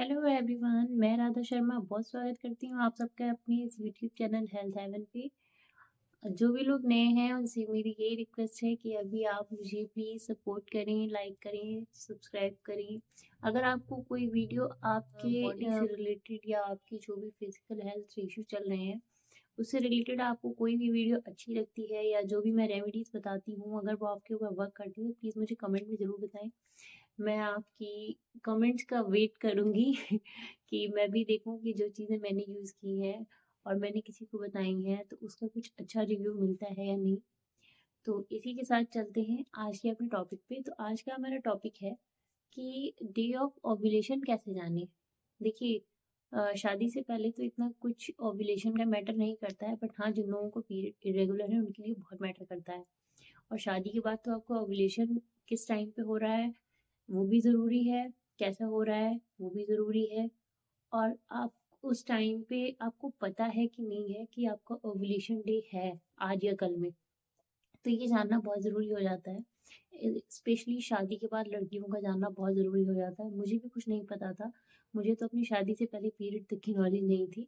Hello everyone, मैं राधा शर्मा बहुत स्वागत करती हूँ आप सबका अपनी इस यूट्यूब चैनल हेल्थ हेवन पे। जो भी लोग नए हैं उनसे मेरी यही रिक्वेस्ट है कि अभी आप मुझे प्लीज़ सपोर्ट करें, लाइक करें, सब्सक्राइब करें। अगर आपको कोई वीडियो आपके बॉडी से रिलेटेड या आपकी जो भी फिजिकल हेल्थ इश्यू चल रहे हैं उससे रिलेटेड आपको कोई भी वीडियो अच्छी लगती है या जो भी मैं रेमेडीज़ बताती हूँ अगर वो आपके ऊपर वर्क करती है, प्लीज़ मुझे कमेंट में ज़रूर बताएं। मैं आपकी कमेंट्स का वेट करूँगी कि मैं भी देखूँ कि जो चीज़ें मैंने यूज़ की हैं और मैंने किसी को बताई हैं तो उसका कुछ अच्छा रिव्यू मिलता है या नहीं। तो इसी के साथ चलते हैं आज के अपने टॉपिक पे। तो आज का हमारा टॉपिक है कि डे ऑफ ओव्यूलेशन कैसे जानें। देखिए, शादी से पहले तो इतना कुछ ओव्यूलेशन का मैटर नहीं करता है, बट हाँ, जिन लोगों को पीरियड इरेगुलर है उनके लिए बहुत मैटर करता है। और शादी के बाद तो आपको ओव्यूलेशन किस टाइम पे हो रहा है वो भी ज़रूरी है, कैसा हो रहा है वो भी ज़रूरी है, और आप उस टाइम पे आपको पता है कि नहीं है कि आपका ओव्यूलेशन डे है आज या कल में। तो ये जानना बहुत ज़रूरी हो जाता है। स्पेशली शादी के बाद लड़कियों का जानना बहुत ज़रूरी हो जाता है। मुझे भी कुछ नहीं पता था। मुझे तो अपनी शादी से पहले पीरियड तक की नॉलेज नहीं थी।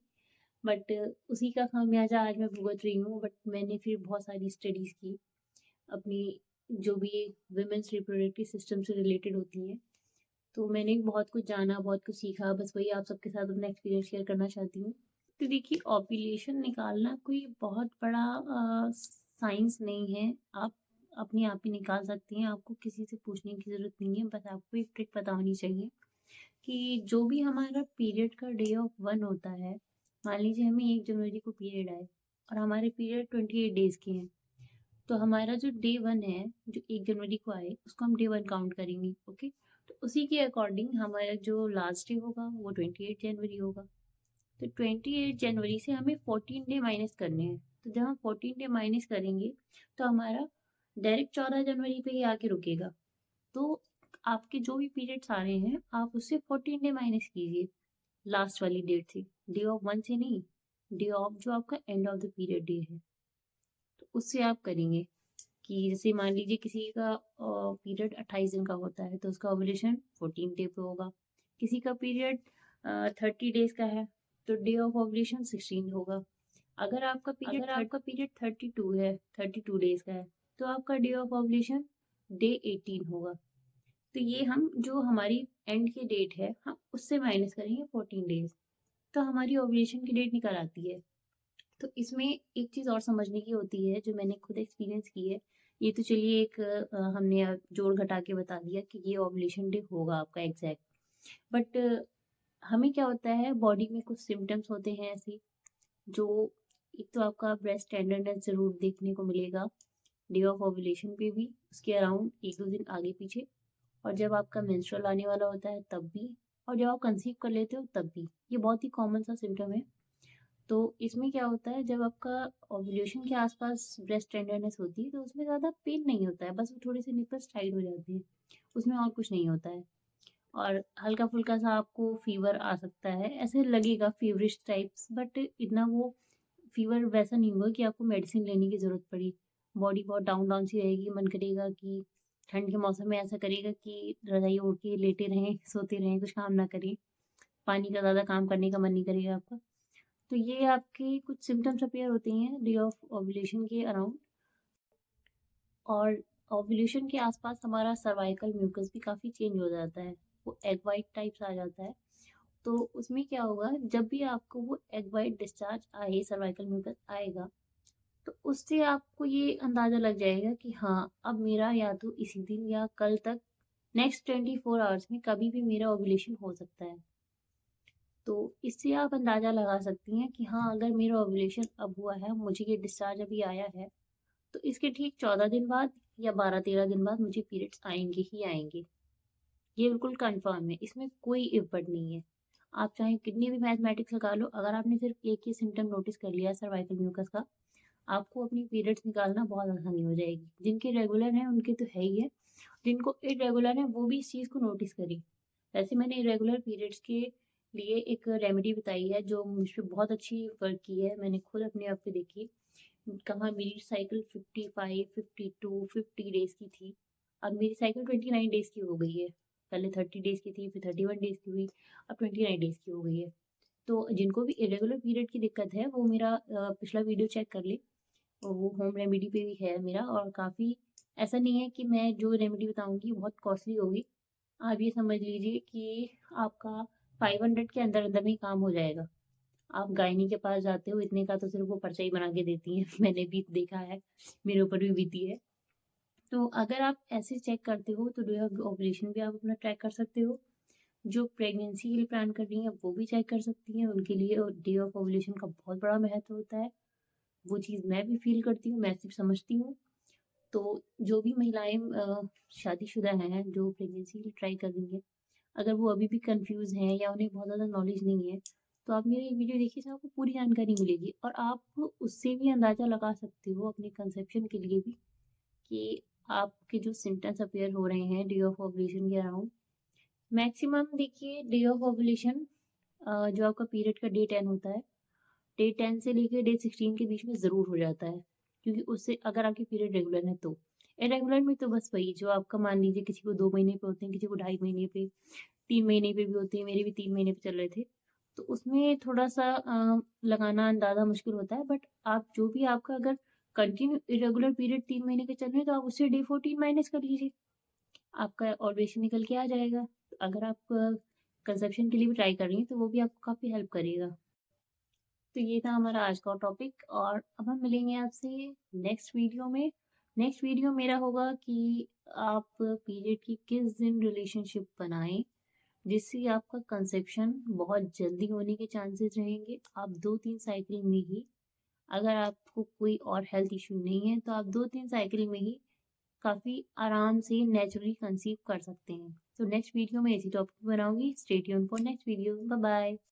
बट उसी का खामियाज़ा आज मैं भुगत रही हूँ। बट मैंने फिर बहुत सारी स्टडीज़ की, अपनी जो भी वुमेन्स रिप्रोडक्टिव सिस्टम से रिलेटेड होती हैं। तो मैंने बहुत कुछ जाना, बहुत कुछ सीखा, बस वही आप सबके साथ अपना एक्सपीरियंस शेयर करना चाहती हूँ। तो देखिए, ओव्यूलेशन निकालना कोई बहुत बड़ा साइंस नहीं है। आप अपने आप ही निकाल सकती हैं, आपको किसी से पूछने की ज़रूरत नहीं है, बस आपको एक ट्रिक पता होनी चाहिए कि जो भी हमारा पीरियड का डे ऑफ 1 होता है, मान लीजिए हमें 1 जनवरी को पीरियड आए और हमारे पीरियड 28 डेज़ के हैं, तो हमारा जो डे 1 है, जो 1 जनवरी को आए, उसको हम डे 1 काउंट करेंगे, ओके? तो उसी के अकॉर्डिंग हमारा जो लास्ट डे होगा, वो 28 जनवरी होगा। तो 28 जनवरी से हमें 14 डे माइनस करने हैं। तो जब हम 14 डे माइनस करेंगे, तो हमारा डायरेक्ट 14 जनवरी पे ही आके रुकेगा। तो आपके जो भी पीरियड्स आ रहे हैं, आप उससे 14 डे माइनस कीजिए, लास्ट वाली डेट से। डे ऑफ 1 से नहीं, डे ऑफ जो आपका end of the period day है, तो उससे आप करेंगे। कि जैसे मान लीजिए किसी का पीरियड 28 दिन का होता है तो उसका ओव्यूलेशन 14 डे पे होगा। किसी का पीरियड 30 डेज का है तो डे ऑफ ओव्यूलेशन 16 होगा। अगर आपका पीरियड 32 है, 32 डेज का है, तो आपका डे ऑफ ओव्यूलेशन डे 18 होगा। तो ये हम जो हमारी एंड की डेट है हम उससे माइनस करेंगे 14 डेज, तो हमारी ओव्यूलेशन की डेट निकल आती है। तो इसमें एक चीज़ और समझने की होती है जो मैंने खुद एक्सपीरियंस की है। ये तो चलिए एक हमने जोड़ घटा के बता दिया कि ये ओव्यूलेशन डे होगा आपका एग्जैक्ट। बट हमें क्या होता है, बॉडी में कुछ सिम्टम्स होते हैं ऐसे, जो एक तो आपका ब्रेस्ट टेंडरनेस ज़रूर देखने को मिलेगा डे ऑफ ओव्यूलेशन पे भी, उसके अराउंड 1-2 दिन आगे पीछे, और जब आपका मेंस्ट्रुअल आने वाला होता है तब भी, और जब आप कंसीव कर लेते हो तब भी। ये बहुत ही कॉमन सा सिम्पटम है। तो इसमें क्या होता है, जब आपका ओव्यूलेशन के आसपास ब्रेस्ट टेंडरनेस होती है तो उसमें ज़्यादा पेन नहीं होता है, बस वो थोड़े से निपल्स टाइट हो जाते हैं, उसमें और कुछ नहीं होता है। और हल्का फुल्का सा आपको फीवर आ सकता है, ऐसे लगेगा फीवरिश टाइप्स, बट इतना वो फीवर वैसा नहीं होगा कि आपको मेडिसिन लेने की ज़रूरत पड़ी। बॉडी बहुत डाउन डाउन सी रहेगी, मन करेगा कि ठंड के मौसम में ऐसा करेगा कि रज़ाई ओढ़ के लेटे रहें, सोते रहें, कुछ काम ना करें। पानी का ज़्यादा काम करने का मन नहीं करेगा आपका। तो ये आपके कुछ सिम्पटम्स अपीयर होते हैं डे ऑफ ओव्यूलेशन के अराउंड। और ओव्यूलेशन के आसपास हमारा सर्वाइकल म्यूकस भी काफ़ी चेंज हो जाता है, वो एग वाइट टाइप्स आ जाता है। तो उसमें क्या होगा, जब भी आपको वो एग वाइट डिस्चार्ज आए, सर्वाइकल म्यूकस आएगा, तो उससे आपको ये अंदाज़ा लग जाएगा कि हाँ, अब मेरा या तो इसी दिन या कल तक नेक्स्ट 24 आवर्स में कभी भी मेरा ओव्यूलेशन हो सकता है। तो इससे आप अंदाज़ा लगा सकती हैं कि हाँ, अगर मेरा ओव्यूलेशन अब हुआ है, मुझे ये डिस्चार्ज अभी आया है, तो इसके ठीक 14 दिन बाद या 12-13 दिन बाद मुझे पीरियड्स आएँगे ही आएँगे। ये बिल्कुल कन्फर्म है, इसमें कोई इफ़ बट नहीं है। आप चाहे कितनी भी मैथमेटिक्स लगा लो, अगर आपने सिर्फ़ एक ही सिम्पटम नोटिस कर लिया सर्वाइकल म्यूकस का, आपको अपनी पीरियड्स निकालना बहुत आसानी हो जाएगी। जिनके रेगुलर हैं, उनके तो है ही है, जिनको इर्रेगुलर हैं, वो भी इस चीज़ को नोटिस करें। वैसे मैंने इरेगुलर पीरियड्स के लिए एक रेमेडी बताई है जो मुझ पे बहुत अच्छी वर्क की है, मैंने खुद अपने आप पे देखी। कहाँ मेरी साइकिल 55, 52, 50 डेज़ की थी, अब मेरी साइकिल 29 डेज़ की हो गई है। पहले 30 डेज़ की थी, फिर 31 डेज़ की हुई, अब 29 डेज़ की हो गई है। तो जिनको भी इरेगुलर पीरियड की दिक्कत है वो मेरा पिछला वीडियो चेक कर लें। वो होम रेमेडी पे भी है मेरा, और काफ़ी ऐसा नहीं है कि मैं जो रेमेडी बताऊँगी बहुत कॉस्टली होगी। आप ये समझ लीजिए कि आपका 500 के अंदर-अंदर में ही काम हो जाएगा। आप गायनी के पास जाते हो, इतने का तो सिर्फ़ वो पर्चा ही बना के देती हैं। मैंने भी देखा है, मेरे ऊपर भी बीती है। तो अगर आप ऐसे चेक करते हो तो डे ऑफ ओवुलेशन भी आप अपना ट्रैक कर सकते हो। जो प्रेगनेंसी के लिए प्लान कर रही हैं वो भी चेक कर सकती हैं, उनके लिए डे ऑफ ओवुलेशन का बहुत बड़ा महत्व होता है। वो चीज़ मैं भी फ़ील करती हूँ, मैं सिर्फ़ समझती हूँ। तो जो भी महिलाएँ शादीशुदा हैं, जो प्रेगनेंसी के लिए ट्राई कर रही हैं, अगर वो अभी भी कन्फ्यूज़ हैं या उन्हें बहुत ज़्यादा नॉलेज नहीं है, तो आप मेरी वीडियो देखिए, इसमें आपको पूरी जानकारी मिलेगी और आप उससे भी अंदाज़ा लगा सकते हो अपने कंसेप्शन के लिए भी, कि आपके जो सिम्पटम्स अपीयर हो रहे हैं डे ऑफ ओवुलेशन के अराउंड। मैक्सिमम देखिए डे ऑफ ओवुलेशन जो आपका पीरियड का डे 10 होता है, डे 10 से लेके डे 16 के बीच में ज़रूर हो जाता है, क्योंकि उससे अगर आपके पीरियड रेगुलर हैं तो। इरेगुलर में तो बस वही जो आपका, मान लीजिए किसी को 2 महीने पे होते हैं, किसी को ढाई महीने पे, 3 महीने पे भी होते हैं, मेरे भी 3 महीने पे चल रहे थे। तो उसमें थोड़ा-सा लगाना अंदाज़ा मुश्किल होता है, बट आप जो भी आपका अगर कंटिन्यू इरेगुलर पीरियड 3 महीने के चल रहे हैं, तो आप उससे डे 14 माइनस कर लीजिए। आपका ओव्यूलेशन निकल के आ जाएगा। अगर आप कंसेप्शन के लिए भी ट्राई कर रही हैं, तो वो भी आपको काफ़ी हेल्प करेगा। तो ये था हमारा आज का टॉपिक, और अब हम मिलेंगे आपसे नेक्स्ट वीडियो में। नेक्स्ट वीडियो मेरा होगा कि आप पीरियड की किस दिन रिलेशनशिप बनाएँ, जिससे आपका कंसेप्शन बहुत जल्दी होने के चांसेस रहेंगे। आप 2-3 साइकिल में ही, अगर आपको कोई और हेल्थ इश्यू नहीं है, तो आप 2-3 साइकिल में ही काफ़ी आराम से नेचुरली कंसीव कर सकते हैं। तो नेक्स्ट वीडियो में इसी टॉपिक पे बनाऊँगी। Stay tuned for next video. Bye bye.